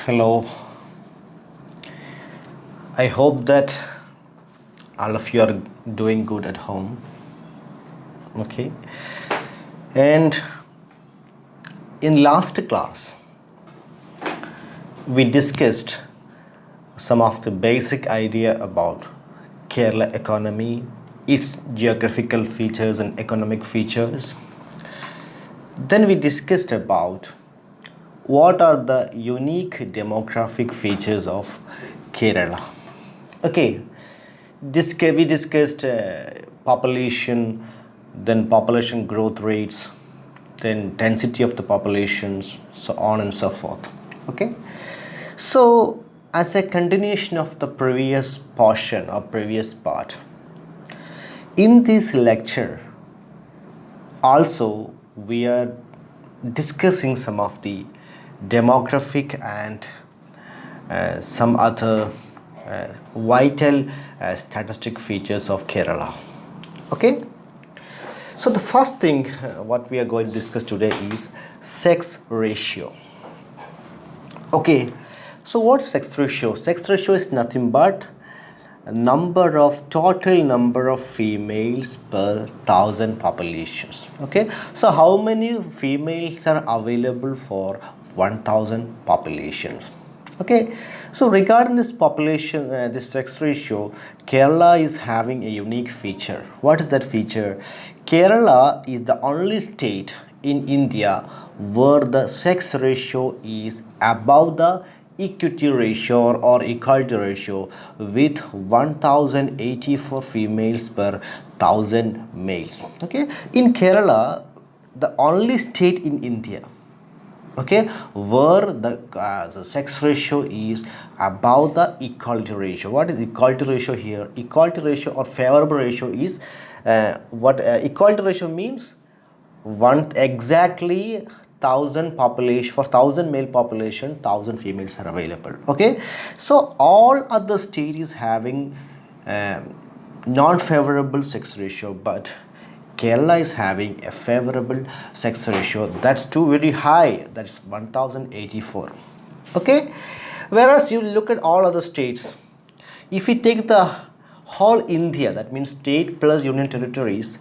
Hello. I hope that all of you are doing good at home. Okay. And in last class, we discussed some of the basic idea about Kerala economy, its geographical features and economic features. Then we discussed about what are the unique demographic features of Kerala. Okay, we discussed population, then population growth rates, then density of the populations, so on and so forth. Okay, so as a continuation of the previous portion or previous part, in this lecture, also we are discussing some of the demographic and some other vital statistic features of Kerala. Okay, so the first thing what we are going to discuss today is sex ratio. Okay, so what's sex ratio? Sex ratio is nothing but total number of females per thousand populations. Okay, so how many females are available for 1000 populations? Okay, so regarding this population, this sex ratio, Kerala is having a unique feature. What is that feature? Kerala is the only state in India where the sex ratio is above the equity ratio or equality ratio with 1084 females per 1000 males. Okay, in Kerala, the only state in India, okay, where the sex ratio is above the equality ratio. What is equality ratio here? Equality ratio or favorable ratio is what equality ratio means. One exactly 1000 population, for 1000 male population 1000 females are available. Okay, so all other state is having non-favorable sex ratio, but Kerala is having a favorable sex ratio that's too very high, that's 1084. Okay, whereas you look at all other states, if we take the whole India, that means state plus union territories,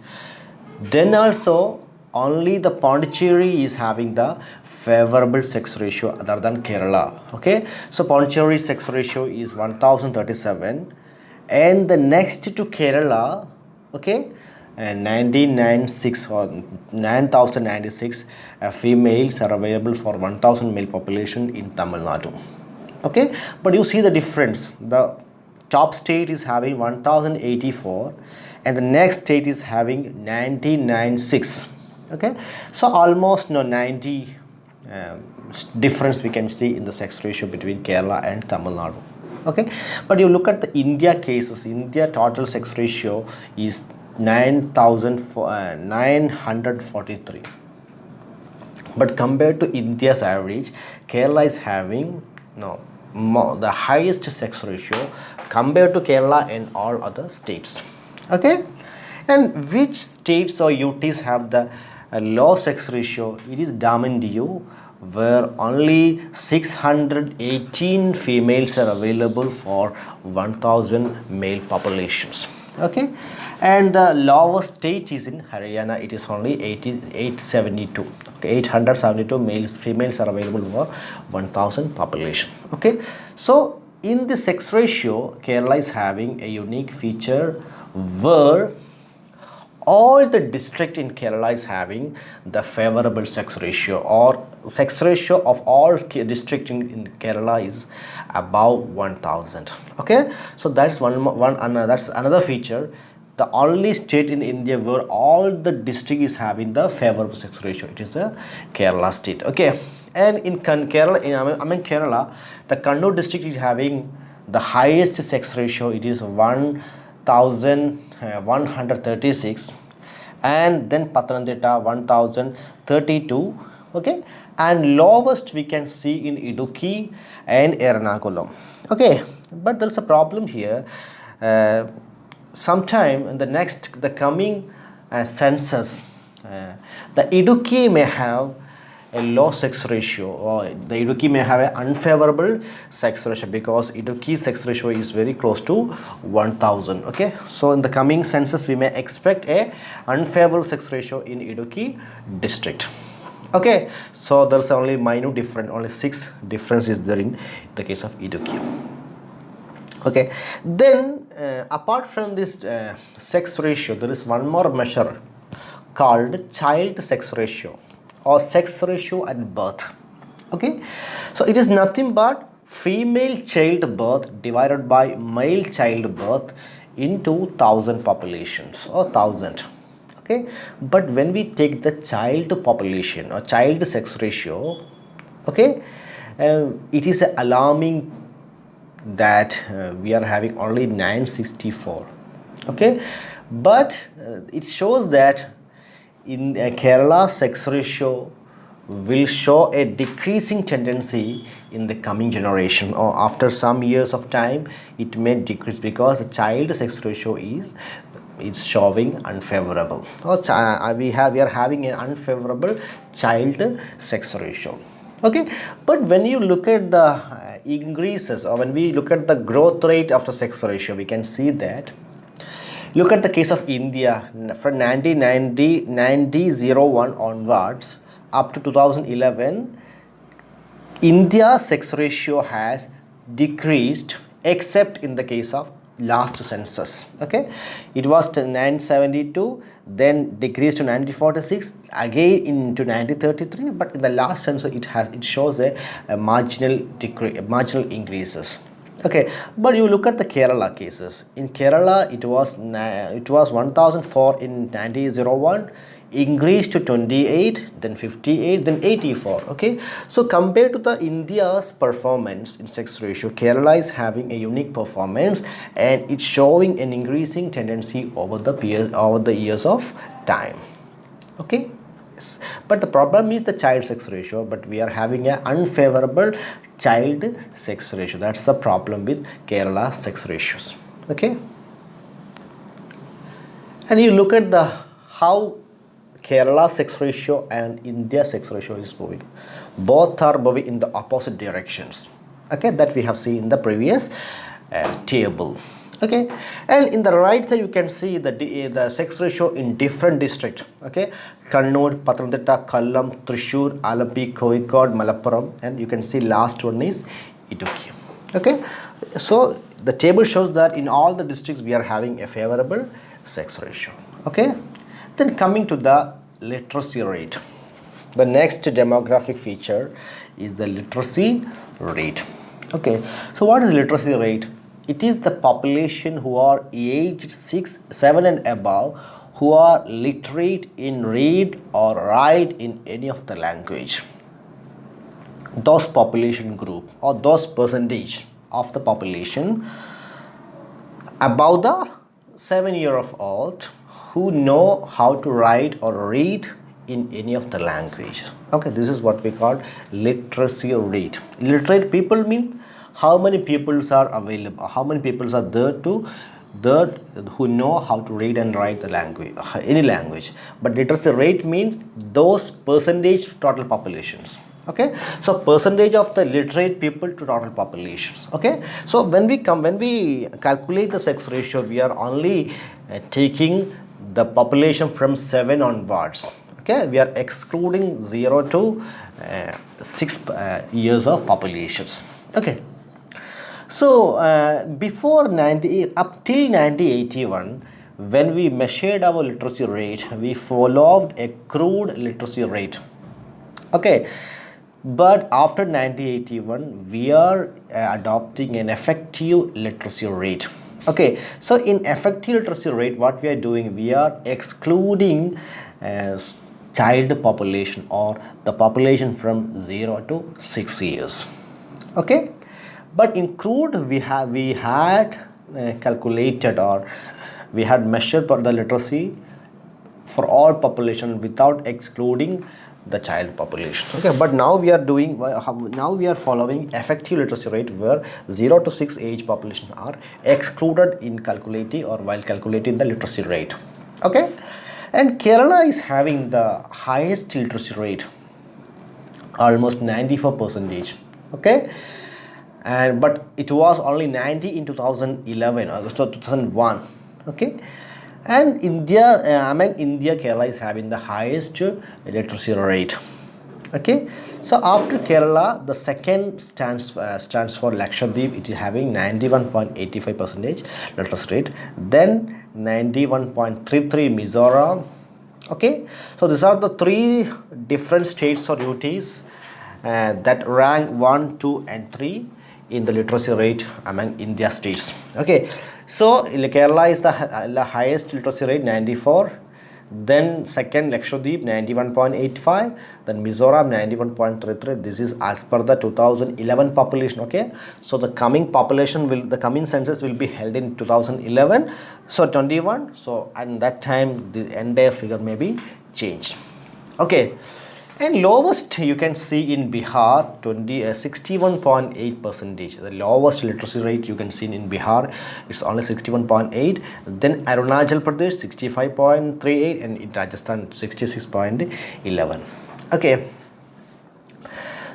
then also only the Pondicherry is having the favorable sex ratio other than Kerala. Okay, so Pondicherry sex ratio is 1037, and the next to Kerala, okay, and 1996 or 9096 females are available for 1000 male population in Tamil Nadu. Okay, but you see the difference. The top state is having 1084 and the next state is having 1996. Okay, so almost 90 difference we can see in the sex ratio between Kerala and Tamil Nadu. Okay, but you look at the India cases. India total sex ratio is 943, but compared to India's average, Kerala is having the highest sex ratio compared to Kerala and all other states. Okay, and which states or UTs have the low sex ratio? It is Daman Diu, where only 618 females are available for 1000 male populations. Okay, and the lowest state is in Haryana. It is only 872. Okay, 872 females are available for 1000 population. Okay, so in the sex ratio, Kerala is having a unique feature where all the district in Kerala is having the favorable sex ratio, or sex ratio of all district in Kerala is above 1000. Okay, so that's that's another feature. The only state in India where all the district is having the favorable sex ratio, it is the Kerala state. Okay, and in Kerala, Kerala, the Kannur district is having the highest sex ratio. It is 1136, and then Pathanamthitta 1032. Okay, and lowest we can see in Idukki and Ernakulam. Okay, but there's a problem here. Sometime in the coming census, the Idukki may have a low sex ratio, or the Idukki may have an unfavorable sex ratio because Idukki sex ratio is very close to 1000. Okay, so in the coming census we may expect a unfavorable sex ratio in Idukki district. Okay, so there's only minute difference, only 6 difference is there in the case of Idukki. Okay, then apart from this sex ratio, there is one more measure called child sex ratio or sex ratio at birth. Okay, so it is nothing but female childbirth divided by male childbirth into 1000 populations or 1000. Okay, but when we take the child population or child sex ratio, okay, it is alarming that we are having only 964. Okay, but it shows that in Kerala sex ratio will show a decreasing tendency in the coming generation, or after some years of time it may decrease because the child sex ratio is showing unfavorable, or we are having an unfavorable child sex ratio. Okay, but when you look at the increases, or when we look at the growth rate of the sex ratio, we can see that, look at the case of India from 1901 onwards up to 2011, India's sex ratio has decreased except in the case of last census. Okay, it was 972, then decreased to 1946, again into 1933, but in the last census it shows a marginal decrease, marginal increases. Okay, but you look at the Kerala cases. In Kerala, it was 1004 in 1901, increased to 28, then 58, then 84. Okay, so compared to the India's performance in sex ratio, Kerala is having a unique performance, and it's showing an increasing tendency over the years of time. Okay, yes. But the problem is the child sex ratio, but we are having an unfavorable child sex ratio. That's the problem with Kerala sex ratios. Okay, and you look at the how Kerala sex ratio and India sex ratio is moving. Both are moving in the opposite directions. Okay, that we have seen in the previous table. Okay, and in the right side you can see the sex ratio in different districts. Okay, Kannur, Pathanamthitta, Kollam, Thrissur, Alampi, Kozhikode, Malappuram, and you can see last one is Idukki. Okay, so the table shows that in all the districts we are having a favorable sex ratio. Okay, then coming to the literacy rate, the next demographic feature is the literacy rate. Okay, so what is literacy rate? It is the population who are aged 6, 7 and above who are literate in read or write in any of the language. Those population group or those percentage of the population above the 7-year-old who know how to write or read in any of the languages. Okay, this is what we call literacy rate. Literate people mean how many peoples are available, how many peoples are there who know how to read and write the language, any language. But literacy rate means those percentage to total populations. Okay, so percentage of the literate people to total populations. Okay, so when we calculate the sex ratio, we are only taking the population from 7 onwards. Okay, we are excluding 0 to 6 years of populations. Okay, so before up till 1981, when we measured our literacy rate, we followed a crude literacy rate. Okay, but after 1981, we are adopting an effective literacy rate. Okay, so in effective literacy rate, what we are doing, we are excluding child population or the population from 0 to 6 years. Okay, but in crude we had calculated, or we had measured for the literacy for all population without excluding the child population. Okay, but now we are following effective literacy rate where 0 to 6 age population are excluded in calculating or while calculating the literacy rate. Okay, and Kerala is having the highest literacy rate. almost 94 percentage. Okay, and but it was only 90 in 2011 or 2001. Okay, and India, among India, Kerala is having the highest literacy rate. Okay, so after Kerala, the second stands for Lakshadweep. It is having 91.85 percentage literacy rate. Then 91.33 Mizoram. Okay, so these are the three different states or UTs that rank 1, 2, and 3 in the literacy rate among India states. Okay, so Kerala is the highest literacy rate, 94. Then second Lakshadweep 91.85, then Mizoram 91.33. This is as per the 2011 population. Okay, so the coming census will be held in 2011, so 21. So and that time the entire figure may be changed. Okay, and lowest you can see in Bihar 61.8 percentage. The lowest literacy rate you can see in Bihar is only 61.8. Then Arunachal Pradesh 65.38 and in Rajasthan 66.11. Okay.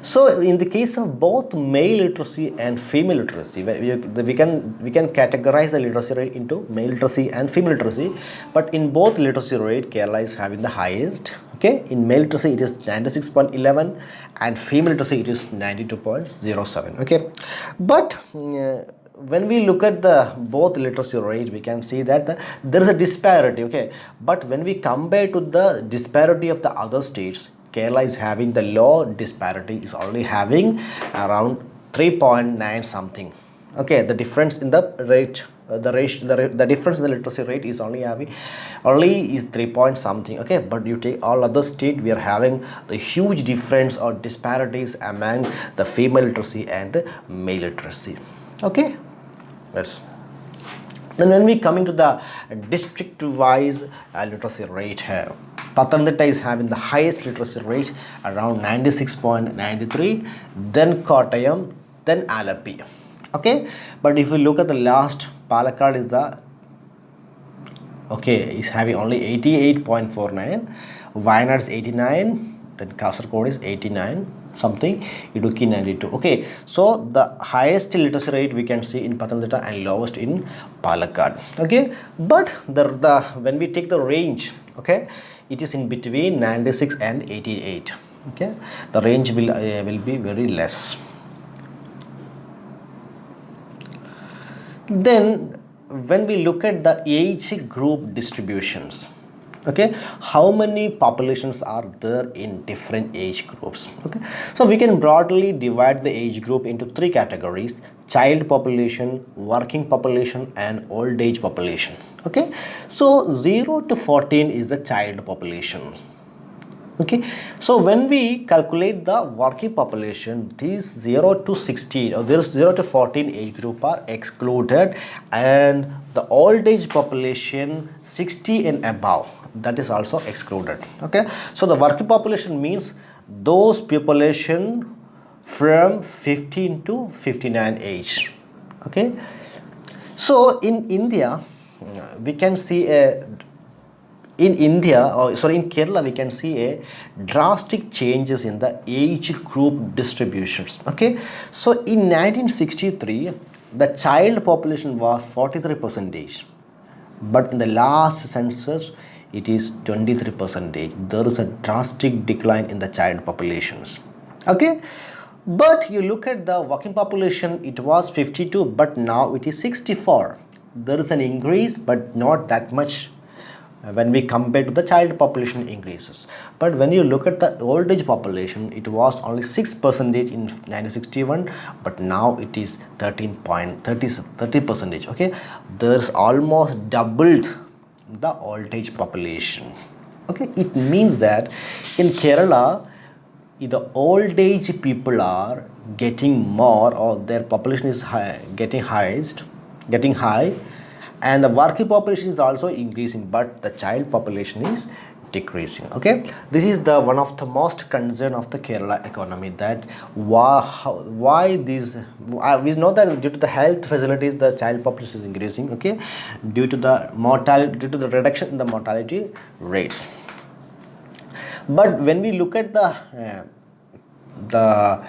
So in the case of both male literacy and female literacy, we can categorize the literacy rate into male literacy and female literacy, but in both literacy rate Kerala is having the highest. Okay, in male literacy it is 96.11 and female literacy it is 92.07. Okay, but when we look at the both literacy rate, we can see that there is a disparity. Okay, but when we compare to the disparity of the other states, Kerala is having the low disparity, is only having around 3.9 something. Okay, the difference in the rate, the difference in the literacy rate is only 3 point something. Okay, but you take all other state, we are having the huge difference or disparities among the female literacy and male literacy. Okay, yes. Then when we coming to the district wise literacy rate here, Pathanamthitta is having the highest literacy rate around 96.93, then Kottayam, then Alleppey. Okay, but if we look at the last, Palakkad is having only 88.49, Wayanad is 89, then Kasaragod is 89 something, Idukki 92. Okay, so the highest literacy rate we can see in Pathanamthitta and lowest in Palakkad. Okay, but the when we take the range, okay, it is in between 96 and 88. Okay, the range will be very less. Then when we look at the age group distributions, okay, how many populations are there in different age groups? Okay, so we can broadly divide the age group into three categories: child population, working population, and old age population. Okay, so 0 to 14 is the child population. Okay, so when we calculate the working population, these 0 to 16 or there is 0 to 14 age group are excluded, and the old age population 60 and above, that is also excluded. Okay, so the working population means those population from 15 to 59 age. Okay, so in India we can see in Kerala we can see a drastic changes in the age group distributions. Okay, so in 1963 the child population was 43%, but in the last census it is 23%. There is a drastic decline in the child populations. Okay, but you look at the working population, it was 52, but now it is 64. There is an increase, but not that much when we compare to the child population increases. But when you look at the old age population, it was only 6% in 1961, but now it is 30%. Okay, there's almost doubled the old age population. Okay, it means that in Kerala the old age people are getting more, or their population is getting high, and the working population is also increasing, but the child population is decreasing. Okay, this is the one of the most concern of the Kerala economy, that why these we know that due to the health facilities the child population is increasing. Okay, due to the reduction in the mortality rates. But when we look at the the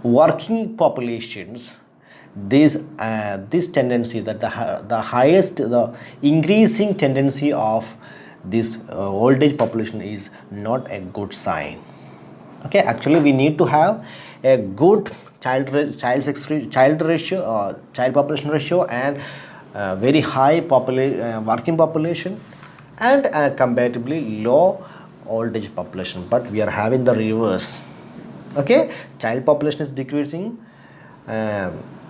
working populations, this tendency that the highest, the increasing tendency of this old age population is not a good sign. Okay, actually we need to have a good child ratio, child population ratio, and very high working population, and comparatively low old age population, but we are having the reverse. Okay, child population is decreasing,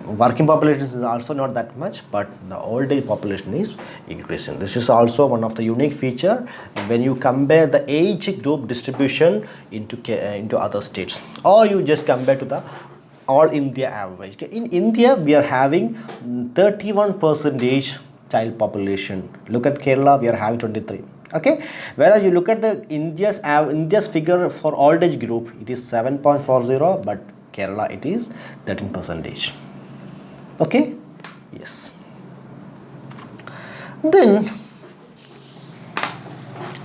working population is also not that much, but the old age population is increasing. This is also one of the unique feature when you compare the age group distribution into other states, or you just compare to the all India average. Okay, in India we are having 31% child population. Look at Kerala, we are having 23. Okay, whereas you look at the India's figure for old age group, it is 7.40, but Kerala it is 13%. Okay, yes. Then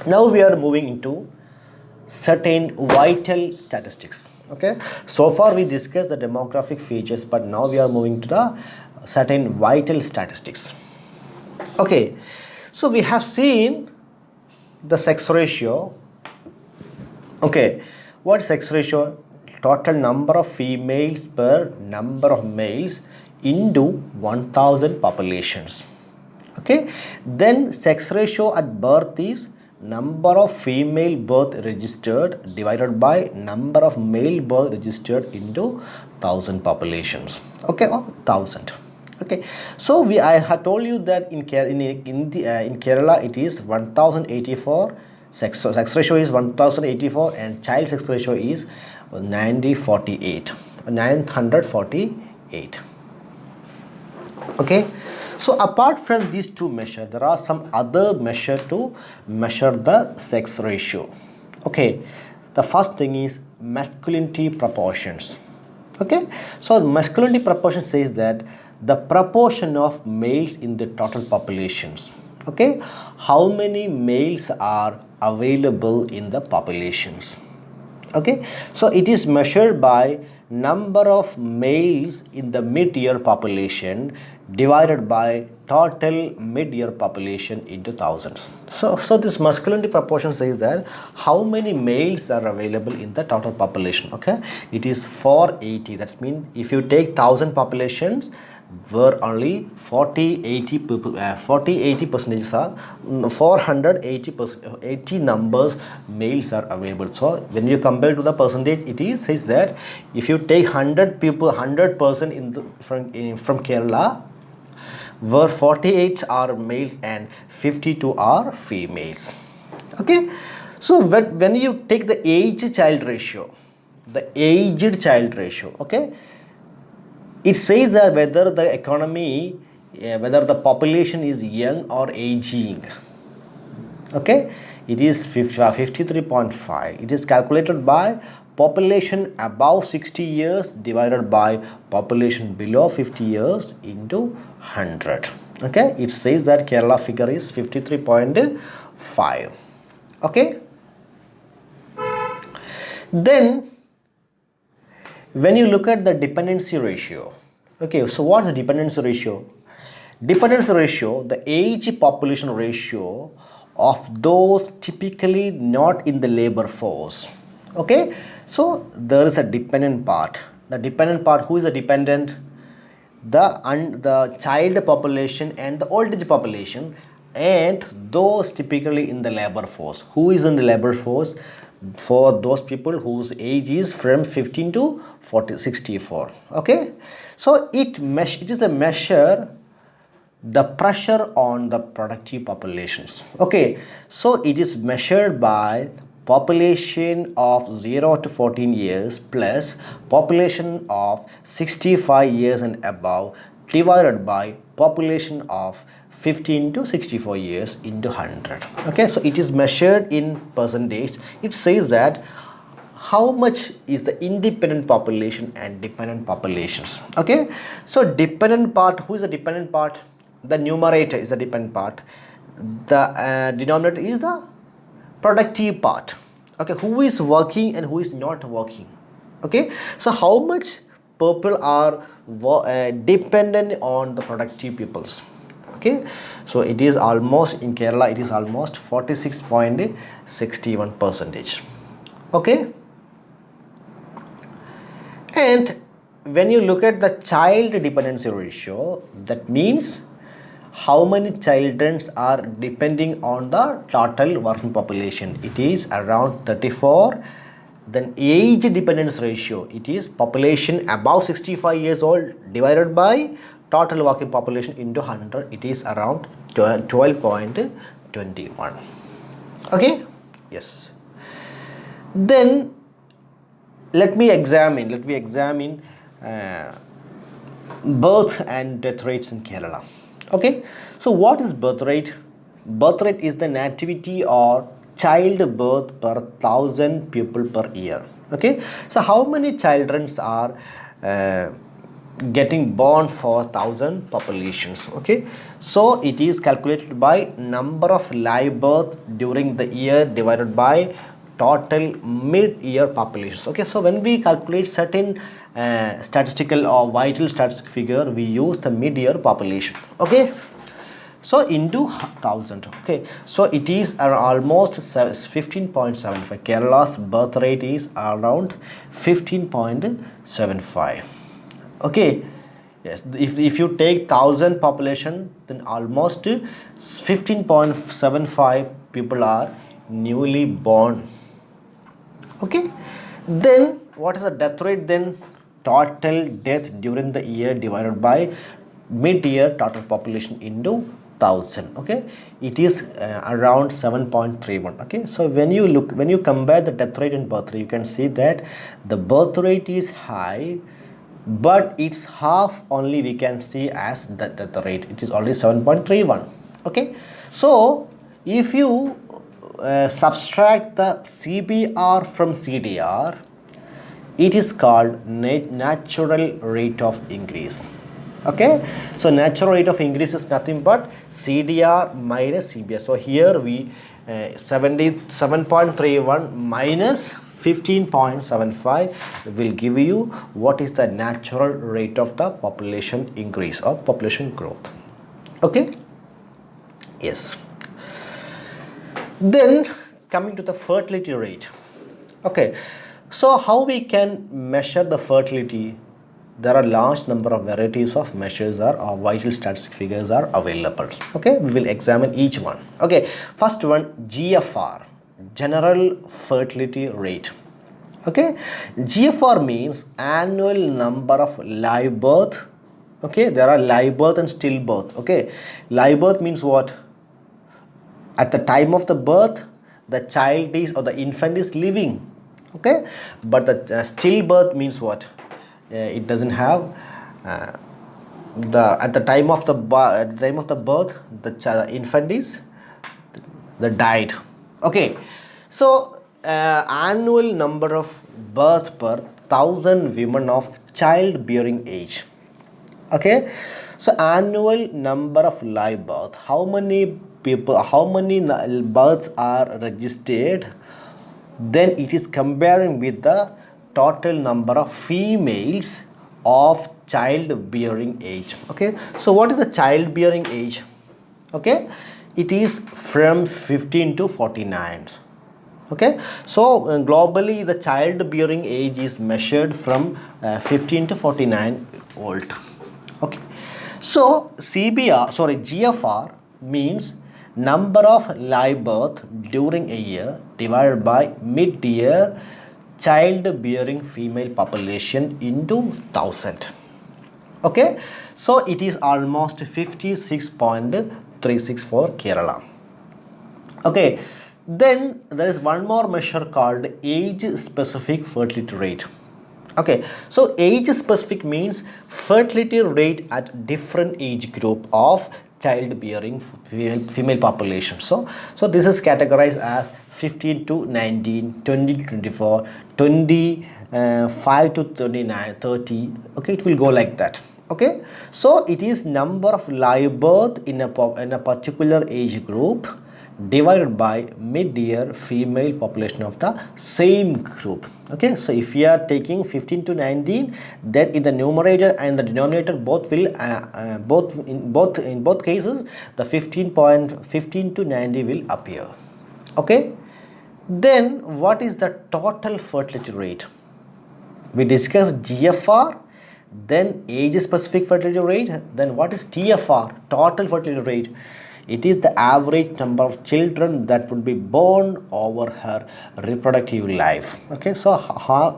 now we are moving into certain vital statistics. Okay, so far we discussed the demographic features, but now we are moving to the certain vital statistics. Okay, so we have seen the sex ratio. Okay, what is sex ratio? Total number of females per number of males into 1000 populations. Okay, then sex ratio at birth is number of female birth registered divided by number of male birth registered into 1000 populations. Okay, or 1000. Okay, so I had told you that in Kerala it is 1084, sex ratio is 1084, and child sex ratio is 948. Okay, so apart from these two measures, there are some other measure to measure the sex ratio. Okay, the first thing is masculinity proportions. Okay, so masculinity proportion says that the proportion of males in the total populations. Okay, how many males are available in the populations. Okay, so it is measured by number of males in the mid-year population divided by total mid-year population into thousands. So this masculinity proportion says that how many males are available in the total population. Okay, it is 480. That means if you take 1000 populations, where only 40-80 people, 40-80 percentages are 480 numbers males are available. So when you compare to the percentage, it says that if you take 100 people, 100% from Kerala, where 48 are males and 52 are females. Okay, so when you take the aged child ratio, okay, it says that whether the economy, whether the population is young or aging. Okay, it is 53.5. It is calculated by population above 60 years divided by population below 50 years into 100. Okay, it says that Kerala figure is 53.5. Okay, then when you look at the dependency ratio. Okay, so what's the dependency ratio? Dependency ratio, the age population ratio of those typically not in the labor force. Okay, so there is a dependent part. The dependent part, who is the dependent? The child population and the old age population, and those typically in the labor force. Who is in the labor force? For those people whose age is from 15 to 64. Okay, so it is a measure the pressure on the productive populations. Okay, so it is measured by population of 0 to 14 years plus population of 65 years and above divided by population of 15 to 64 years into 100. Okay, so it is measured in percentage. It says that how much is the independent population and dependent populations. Okay, so dependent part, who is the dependent part? The numerator is the dependent part. The denominator is the productive part. Okay, who is working and who is not working. Okay, so how much people are dependent on the productive peoples? Okay, so it is almost in Kerala, it is almost 46.61 percentage. Okay, and when you look at the child dependency ratio, that means how many children are depending on the total working population. It is around 34. Then age dependence ratio, it is population above 65 years old divided by total working population into 100. It is around 12.21. Okay, yes. Then let me examine birth and death rates in Kerala. Okay, so what is birth rate? Birth rate is the nativity or child birth per 1,000 people per year. Okay, so how many children are getting born for 1,000 populations? Okay, so it is calculated by number of live birth during the year divided by total mid-year populations. Okay, so when we calculate certain statistical or vital statistic figure, we use the mid-year population. Okay, so into 1,000. Okay, so it is almost 15.75. Kerala's birth rate is around 15.75. Okay, yes, if you take 1,000 population, then almost 15.75 people are newly born. Okay, then what is the death rate? Then total death during the year divided by mid-year total population into 1,000. Okay, it is around 7.31. Okay, so when you compare the death rate and birth rate, you can see that the birth rate is high, but it's half only we can see as the death rate. It is only 7.31. Okay, so if you subtract the CBR from CDR, it is called natural rate of increase. Okay, so natural rate of increase is nothing but CDR minus CBR. So here we 77.31 minus 15.75 will give you what is the natural rate of the population increase or population growth. Okay, yes. Then coming to the fertility rate. Okay, so how we can measure the fertility? There are large number of varieties of measures or vital statistic figures are available. Okay, we will examine each one. Okay, first one, GFR, general fertility rate. Okay, GFR means annual number of live birth. Okay, there are live birth and stillbirth. Okay, live birth means what? At the time of the birth, the child is or the infant is living. Okay, but the stillbirth means what? It doesn't have at the time of the birth, the infant is the died. Okay, so annual number of birth per 1,000 women of childbearing age. Okay, so annual number of live birth, how many births are registered, then it is comparing with the total number of females of childbearing age. Okay, so what is the childbearing age? Okay, it is from 15 to 49. Okay, so globally the childbearing age is measured from 15 to 49 old. Okay, so GFR means number of live birth during a year divided by mid-year childbearing female population into 1,000. Okay, so it is almost 56.36 for Kerala. Okay, then there is one more measure called age specific fertility rate. Okay, so age specific means fertility rate at different age group of childbearing female population. So this is categorized as 15 to 19, 20 to 24, 25 to 29, 30. Okay, it will go like that. Okay, so it is number of live birth in a particular age group divided by mid-year female population of the same group. Okay, so if we are taking 15 to 19, then in the numerator and the denominator both will in both cases the 15 to 90 will appear. Okay, then what is the total fertility rate? We discussed GFR, then age specific fertility rate, then what is TFR, total fertility rate? It is the average number of children that would be born over her reproductive life. Okay, so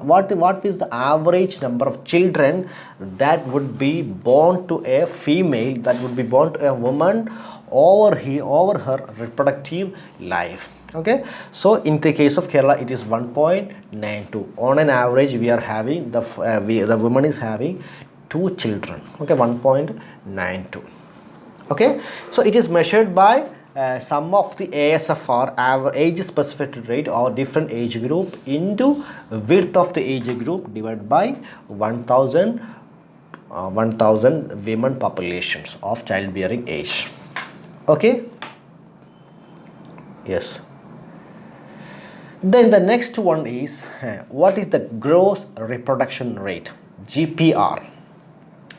what is the average number of children that would be born to a female, that would be born to a woman over her reproductive life? Okay, so in the case of Kerala it is 1.92. On an average we are having the woman is having 2 children. Okay, 1.92. okay, so it is measured by sum of the ASFR, age specific rate, or different age group into width of the age group divided by 1000 women populations of childbearing age. Okay, yes. Then the next one is what is the gross reproduction rate, GPR?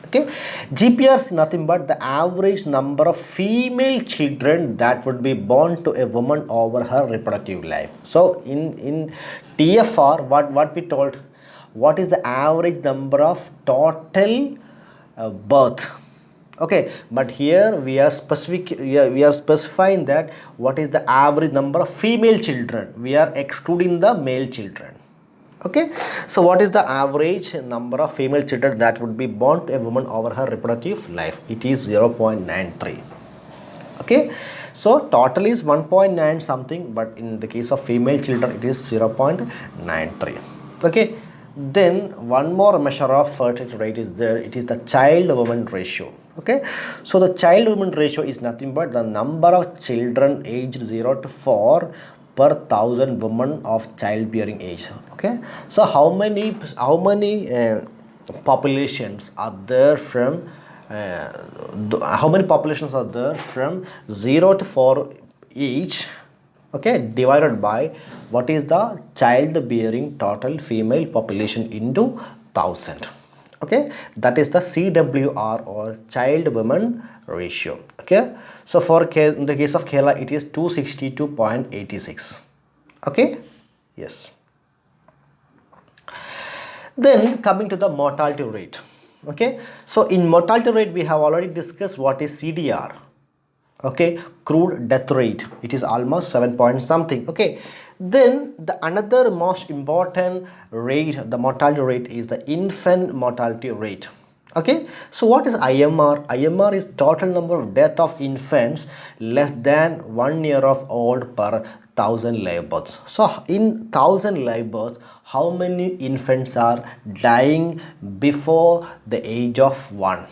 Okay, GPR is nothing but the average number of female children that would be born to a woman over her reproductive life. So in TFR, what we told, what is the average number of total birth? Okay, but here we are specifying that what is the average number of female children. We are excluding the male children. Okay, so what is the average number of female children that would be born to a woman over her reproductive life? It is 0.93. Okay, so total is 1.9 something, but in the case of female children it is 0.93. okay, then one more measure of fertility rate is there. It is the child woman ratio. Okay, so the child woman ratio is nothing but the number of children aged 0 to 4 per 1000 women of childbearing age. Okay, so how many populations are there from how many populations are there from 0 to 4 each, okay, divided by what is the childbearing total female population into 1000. Okay, that is the CWR, or child woman ratio. Okay, so in the case of Kerala it is 262.86. okay, yes. Then coming to the mortality rate. Okay, so in mortality rate we have already discussed what is CDR. Okay, crude death rate, it is almost 7 point something. Okay, then the another most important rate, the mortality rate, is the infant mortality rate. Okay, so what is IMR? IMR is total number of death of infants less than 1 year of old per 1000 live births. So in 1000 live births, how many infants are dying before the age of 1?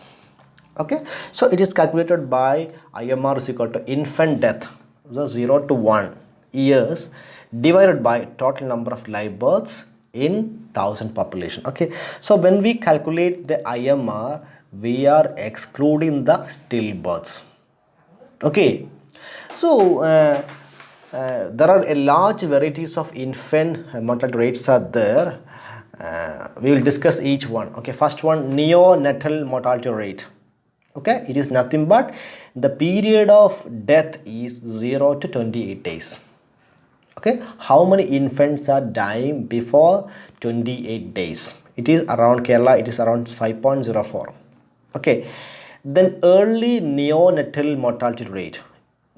Okay, so it is calculated by IMR is equal to infant death, so 0 to 1 years, divided by total number of live births in 1000 population. Okay, so when we calculate the IMR, we are excluding the stillbirths. Okay, so there are a large varieties of infant mortality rates are there. We will discuss each one. Okay, first one, neonatal mortality rate. Okay, it is nothing but the period of death is 0 to 28 days. Okay, how many infants are dying before 28 days? It is around Kerala, it is around 5.04. Okay, then early neonatal mortality rate,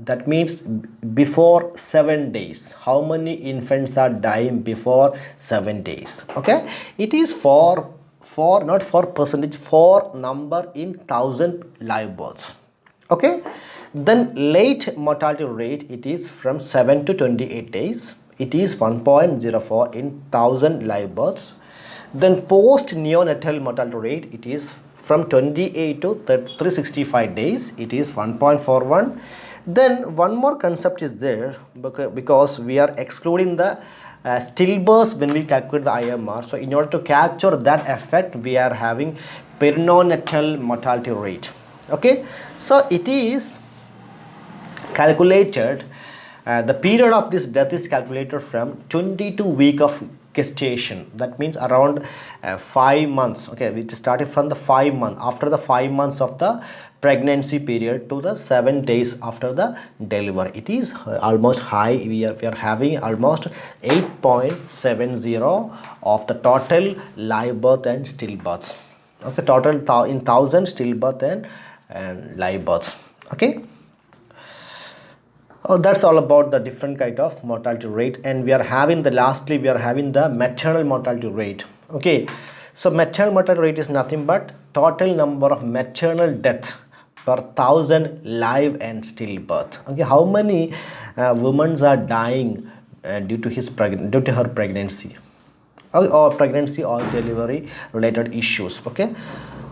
that means before 7 days. How many infants are dying before 7 days? Okay, it is not for percentage, for number in 1000 live births. Okay, then late mortality rate, it is from 7 to 28 days. It is 1.04 in 1000 live births. Then post neonatal mortality rate, it is from 28 to 365 days. It is 1.41. Then one more concept is there, because we are excluding the stillbirths when we calculate the IMR. So in order to capture that effect, we are having perinatal mortality rate. Okay, so it is calculated The period of this death is calculated from 22 week of gestation. That means around 5 months. Okay, we started from the 5 months, after the 5 months of the pregnancy period to the 7 days after the delivery. It is almost high. We are having almost 8.70 of the total live birth and stillbirths. Okay, total in 1000 stillbirth and live births. Okay. Oh, that's all about the different kind of mortality rate. And we are having the lastly we are having the maternal mortality rate. Okay, so maternal mortality rate is nothing but total number of maternal death per 1000 live and stillbirth. Okay, how many women are dying due to her pregnancy or pregnancy or delivery related issues. Okay,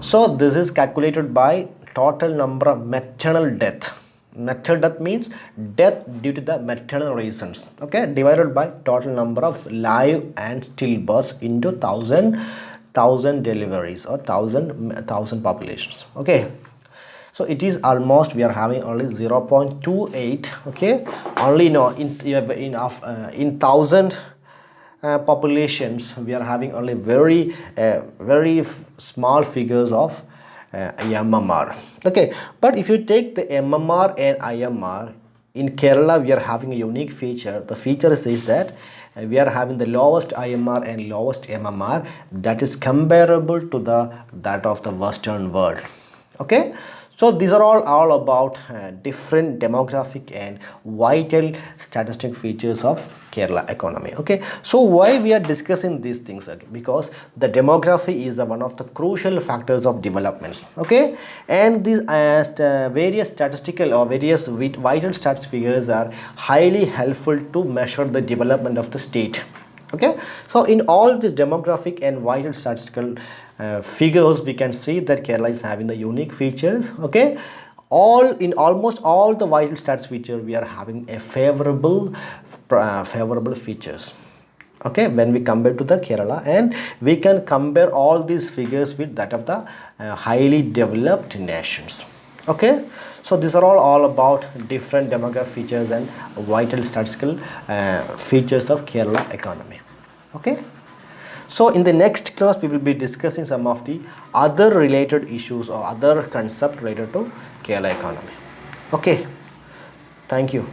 so this is calculated by total number of maternal death. Maternal death means death due to the maternal reasons. Okay, divided by total number of live and stillbirths into 1000 deliveries or 1000 populations. Okay, so it is almost we are having only 0.28. Okay, only no in 1000 populations we are having only very small figures of MMR. Okay, but if you take the MMR and IMR in Kerala, we are having a unique feature. The feature says that we are having the lowest IMR and lowest MMR that is comparable to that of the Western world. Okay, so these are all about different demographic and vital statistic features of Kerala economy. Okay, so why we are discussing these things? Okay? Because the demography is one of the crucial factors of developments. Okay, and these various statistical or various vital stats figures are highly helpful to measure the development of the state. Okay, so in all these demographic and vital statistical figures, we can see that Kerala is having the unique features. Okay, almost all the vital stats feature we are having a favorable features. Okay, when we compare to the Kerala, and we can compare all these figures with that of the highly developed nations. Okay, so these are all about different demographic features and vital statistical features of Kerala economy. Okay, so in the next class we will be discussing some of the other related issues or other concept related to Kerala economy. Okay, thank you.